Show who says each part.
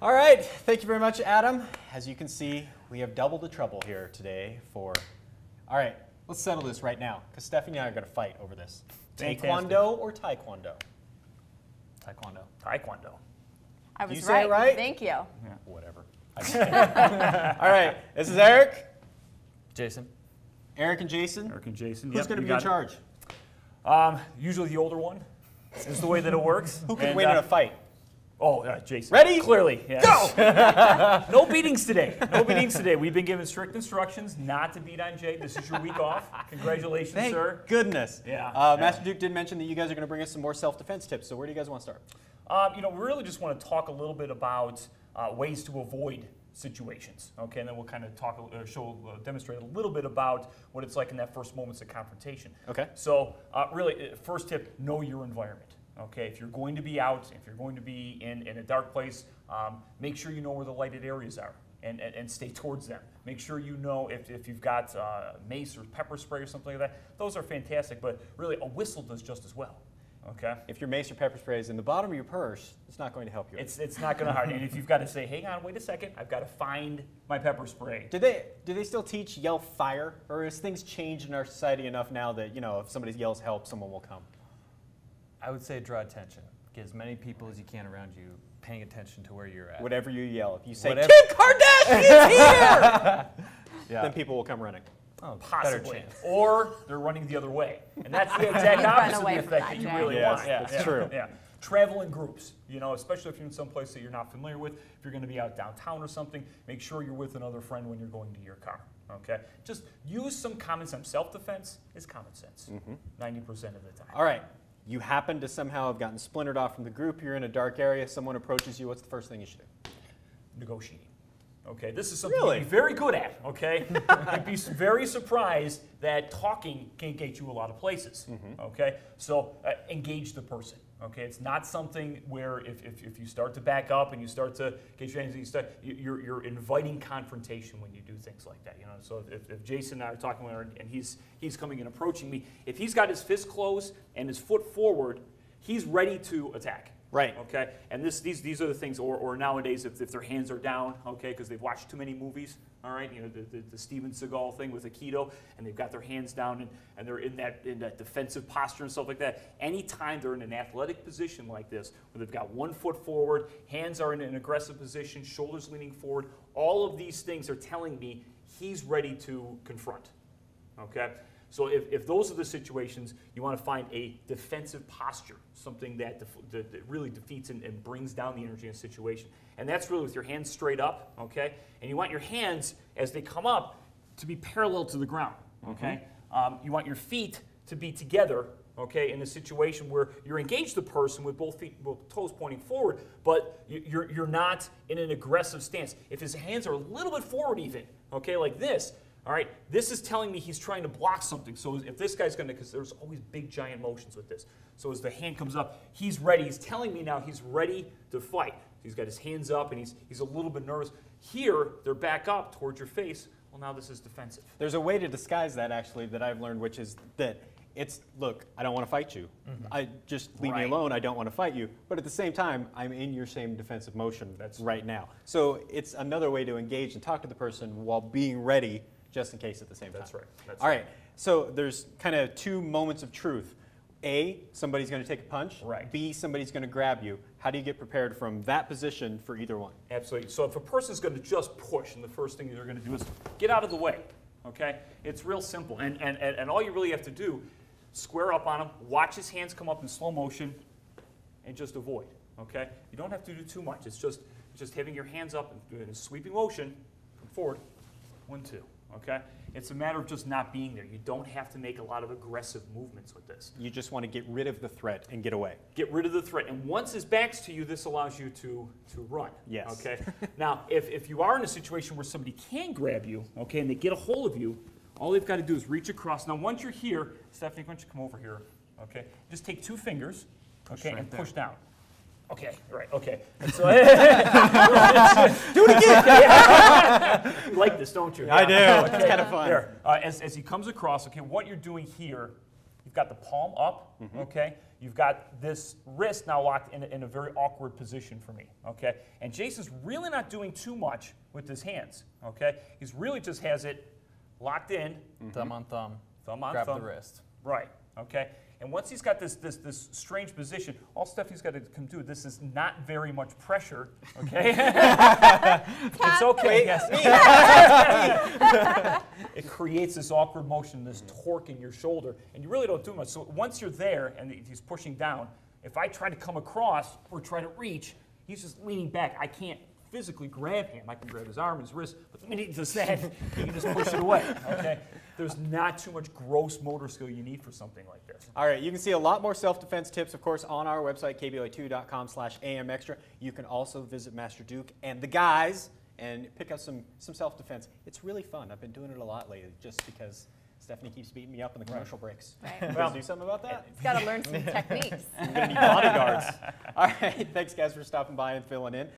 Speaker 1: All right, thank you very much, Adam. As you can see, we have double the trouble here today for... All right, let's settle this right now, because Stephanie and I are going to fight over this.
Speaker 2: Fantastic.
Speaker 1: Taekwondo or Taekwondo?
Speaker 2: Taekwondo. Taekwondo.
Speaker 3: I was
Speaker 1: You say it
Speaker 3: right.
Speaker 1: right?
Speaker 3: Thank you.
Speaker 2: Yeah.
Speaker 1: Whatever. All right, this is Eric.
Speaker 4: Jason.
Speaker 1: Eric and Jason.
Speaker 2: Eric and Jason.
Speaker 1: Who's
Speaker 2: Yep,
Speaker 1: going to
Speaker 2: you
Speaker 1: be in
Speaker 2: got it.
Speaker 1: charge?
Speaker 2: Usually the older one is the way that it works.
Speaker 1: Who could
Speaker 2: And,
Speaker 1: win in a fight?
Speaker 2: Jason.
Speaker 1: Ready?
Speaker 2: Clearly, yes. Go! No beatings today. No beatings today. We've been given strict instructions not to beat on Jay. This is your week off. Congratulations,
Speaker 1: Thank
Speaker 2: sir.
Speaker 1: goodness.
Speaker 2: Yeah.
Speaker 1: Master Duke did mention that you guys are going to bring us some more self-defense tips, so where do you guys want to start?
Speaker 2: We really just want to talk a little bit about ways to avoid situations, okay? And then we'll kind of demonstrate a little bit about what it's like in that first moments of confrontation.
Speaker 1: Okay.
Speaker 2: So really, first tip, know your environment, okay? If you're going to be out, if you're going to be in a dark place, make sure you know where the lighted areas are and stay towards them. Make sure you know if you've got mace or pepper spray or something like that. Those are fantastic, but really a whistle does just as well. Okay.
Speaker 1: If your mace or pepper spray is in the bottom of your purse, it's not going to help you.
Speaker 2: It's not going to hurt. And if you've got to say, hang on, wait a second, I've got to find my pepper spray.
Speaker 1: Do they still teach yell fire, or has things changed in our society enough now that if somebody yells help, someone will come?
Speaker 4: I would say draw attention. Get as many people as you can around you paying attention to where you're at.
Speaker 1: Whatever you yell, if you say
Speaker 4: Whatever.
Speaker 1: Kim Kardashian's here, then people will come running.
Speaker 4: Oh,
Speaker 2: Possibly.
Speaker 4: better chance.
Speaker 2: Or they're running the other way. And that's the exact
Speaker 3: Run
Speaker 2: opposite of
Speaker 3: away
Speaker 2: the
Speaker 3: from
Speaker 2: effect
Speaker 3: that,
Speaker 2: that you
Speaker 3: Jay.
Speaker 2: really
Speaker 1: Yes,
Speaker 2: want.
Speaker 1: that's true.
Speaker 2: Yeah. Travel in groups, especially if you're in some place that you're not familiar with. If you're going to be out downtown or something, make sure you're with another friend when you're going to your car. Okay? Just use some common sense. Self-defense is common sense 90% of the time.
Speaker 1: All right, you happen to somehow have gotten splintered off from the group. You're in a dark area. Someone approaches you. What's the first thing you should do?
Speaker 2: Negotiating. Okay, this is something
Speaker 1: Really?
Speaker 2: you'd be very good at, okay? You'd be very surprised that talking can get you a lot of places, okay? So engage the person, okay? It's not something where if you start to back up and you start to get your hands, you're inviting confrontation when you do things like that, So if Jason and I are talking and he's coming and approaching me, if he's got his fist closed and his foot forward, he's ready to attack.
Speaker 1: Right.
Speaker 2: Okay, and these are the things, or nowadays if their hands are down, okay, because they've watched too many movies, all right, the Steven Seagal thing with Aikido, and they've got their hands down and they're in that defensive posture and stuff like that. Anytime they're in an athletic position like this, where they've got one foot forward, hands are in an aggressive position, shoulders leaning forward, all of these things are telling me he's ready to confront, okay? So if those are the situations, you want to find a defensive posture, something that really defeats and brings down the energy in a situation. And that's really with your hands straight up, okay? And you want your hands, as they come up, to be parallel to the ground, okay? You want your feet to be together, okay, in a situation where you're engaged the person with both toes pointing forward, but you're not in an aggressive stance. If his hands are a little bit forward even, okay, like this, all right, this is telling me he's trying to block something. So if this guy's going to, because there's always big giant motions with this. So as the hand comes up, he's ready. He's telling me now he's ready to fight. He's got his hands up and he's a little bit nervous. Here, they're back up towards your face. Well, now this is defensive.
Speaker 1: There's a way to disguise that, actually, that I've learned, which is that look, I don't want to fight you. I just leave me alone. I don't want to fight you. But at the same time, I'm in your same defensive motion right now. So it's another way to engage and talk to the person while being ready, just in case at the same time.
Speaker 2: That's right.
Speaker 1: All right. So there's kind of two moments of truth. A, somebody's going to take a punch.
Speaker 2: Right.
Speaker 1: B, somebody's going to grab you. How do you get prepared from that position for either one?
Speaker 2: Absolutely. So if a person's going to just push, and the first thing they're going to do is get out of the way, okay? It's real simple. And all you really have to do, square up on him, watch his hands come up in slow motion, and just avoid, okay? You don't have to do too much. It's just having your hands up and doing a sweeping motion, come forward, 1, 2. Okay? It's a matter of just not being there. You don't have to make a lot of aggressive movements with this.
Speaker 1: You just want to get rid of the threat and get away.
Speaker 2: Get rid of the threat. And once his back's to you, this allows you to run.
Speaker 1: Yes.
Speaker 2: Okay? Now, if you are in a situation where somebody can grab you, okay, and they get a hold of you, all they've got to do is reach across. Now, once you're here, Stephanie, why don't you come over here? Okay? Just take 2 fingers, okay, and push down. Okay, right, okay. And so, do it again! You like this, don't you?
Speaker 1: I do.
Speaker 2: Okay.
Speaker 1: It's kind of fun.
Speaker 2: There. As he comes across, okay, what you're doing here You've got the palm up, okay? You've got this wrist now locked in a very awkward position for me, okay? And Jason's really not doing too much with his hands, okay? He's really just has it locked in.
Speaker 4: Thumb on thumb.
Speaker 2: Thumb on
Speaker 4: grab
Speaker 2: thumb.
Speaker 4: the wrist.
Speaker 2: Right, okay? And once he's got this strange position, all Stephanie's got to come do, this is not very much pressure, okay? It's okay, yes. It creates this awkward motion, this torque in your shoulder, and you really don't do much. So once you're there and he's pushing down, if I try to come across or try to reach, he's just leaning back. I can't physically grab him. I can grab his arm, his wrist, but the minute he does that, he can just push it away, okay? There's not too much gross motor skill you need for something like this.
Speaker 1: All right, you can see a lot more self-defense tips, of course, on our website, kboi2.com/amextra. You can also visit Master Duke and the guys and pick up some self-defense. It's really fun. I've been doing it a lot lately just because Stephanie keeps beating me up in the commercial breaks.
Speaker 3: Right.
Speaker 1: You guys do something about that?
Speaker 3: It's got to learn some techniques.
Speaker 1: I'm going to need bodyguards. All right, thanks guys for stopping by and filling in.